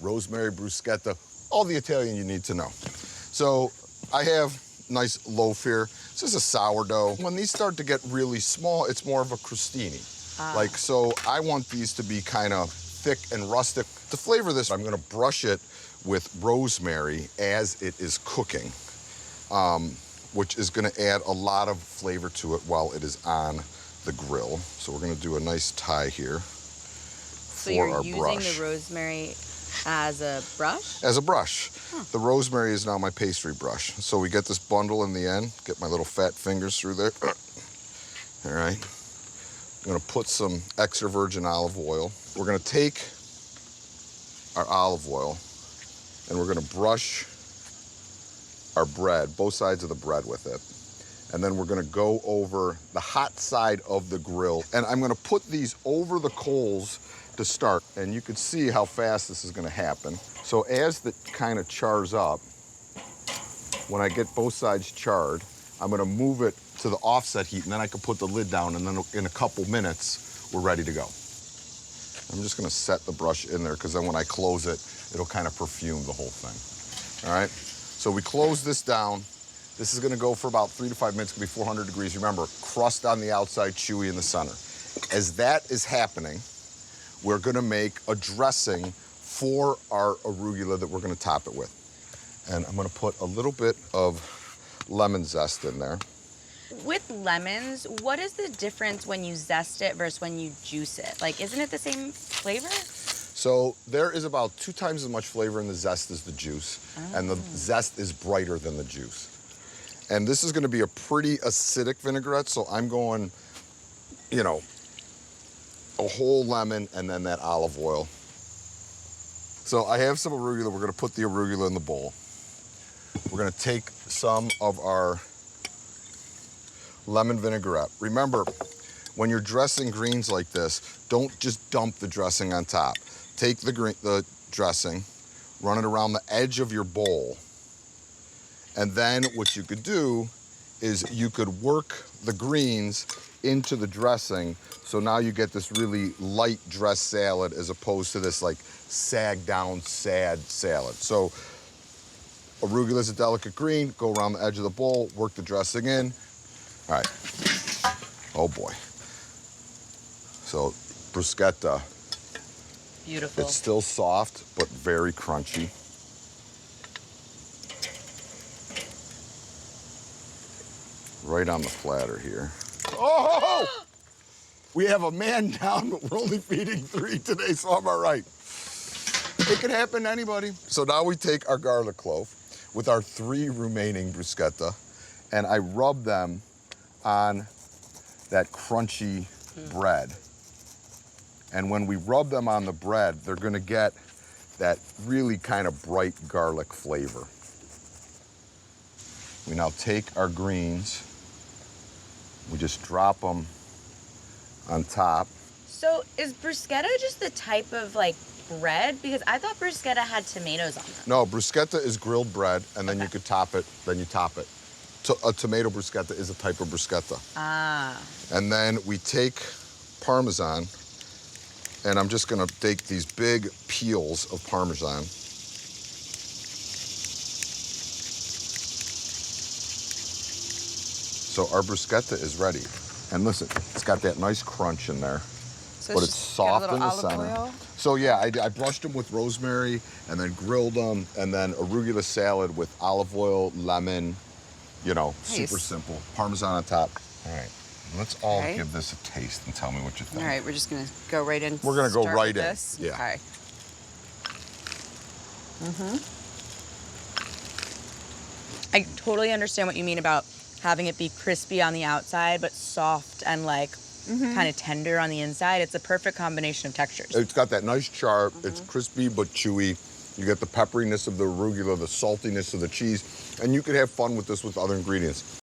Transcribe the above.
rosemary bruschetta, all the Italian you need to know. So I have nice loaf here. This is a sourdough. When these start to get really small, it's more of a crostini. Like, so I want these to be kind of thick and rustic. To flavor this, I'm gonna brush it with rosemary as it is cooking, which is gonna add a lot of flavor to it while it is on the grill. So we're gonna do a nice tie here so you're using the rosemary as a brush? As a brush. Huh. The rosemary is now my pastry brush. So we get this bundle in the end, get my little fat fingers through there. All right. I'm gonna put some extra virgin olive oil. We're gonna take our olive oil and we're gonna brush our bread, both sides of the bread with it. And then we're gonna go over the hot side of the grill. And I'm gonna put these over the coals to start. And you can see how fast this is gonna happen. So as it kind of chars up, when I get both sides charred, I'm gonna move it to the offset heat, and then I can put the lid down, and then in a couple minutes, we're ready to go. I'm just gonna set the brush in there, because then when I close it, it'll kind of perfume the whole thing. All right, so we close this down. This is gonna go for about 3 to 5 minutes, it's gonna be 400 degrees. Remember, crust on the outside, chewy in the center. As that is happening, we're gonna make a dressing for our arugula that we're gonna top it with. And I'm gonna put a little bit of lemon zest in there. With lemons, what is the difference when you zest it versus when you juice it? Like, isn't it the same flavor? So there is about 2 times as much flavor in the zest as the juice, and the zest is brighter than the juice. And this is gonna be a pretty acidic vinaigrette, so I'm going, you know, a whole lemon and then that olive oil. So I have some arugula. We're gonna put the arugula in the bowl. We're gonna take some of our lemon vinaigrette. Remember, when you're dressing greens like this, don't just dump the dressing on top. Take the dressing, run it around the edge of your bowl, and then what you could do is you could work the greens into the dressing, so now you get this really light dressed salad as opposed to this like sag down sad salad. So arugula is a delicate green, go around the edge of the bowl, work the dressing in. All right, oh boy. So bruschetta. Beautiful. It's still soft, but very crunchy. Right on the platter here. Oh! We have a man down, but we're only feeding 3 today, so I'm all right. It could happen to anybody. So now we take our garlic clove with our 3 remaining bruschetta, and I rub them on that crunchy bread. And when we rub them on the bread, they're gonna get that really kind of bright garlic flavor. We now take our greens, we just drop them on top. So is bruschetta just the type of like bread? Because I thought bruschetta had tomatoes on them. No, bruschetta is grilled bread, and then you could top it, then you top it. A tomato bruschetta is a type of bruschetta. Ah. And then we take Parmesan, and I'm just gonna take these big peels of Parmesan. So our bruschetta is ready. And listen, it's got that nice crunch in there, So but it's soft in the olive center. Oil? So yeah, I brushed them with rosemary and then grilled them, and then arugula salad with olive oil, lemon, you know, Nice. super simple. Parmesan on top. All right, let's all give this a taste and tell me what you think. All right, we're just gonna go right in. We're gonna go start right with in. This. Yeah. Okay. I totally understand what you mean about having it be crispy on the outside, but soft and like kind of tender on the inside. It's a perfect combination of textures. It's got that nice char. It's crispy but chewy. You get the pepperiness of the arugula, the saltiness of the cheese, and you could have fun with this with other ingredients.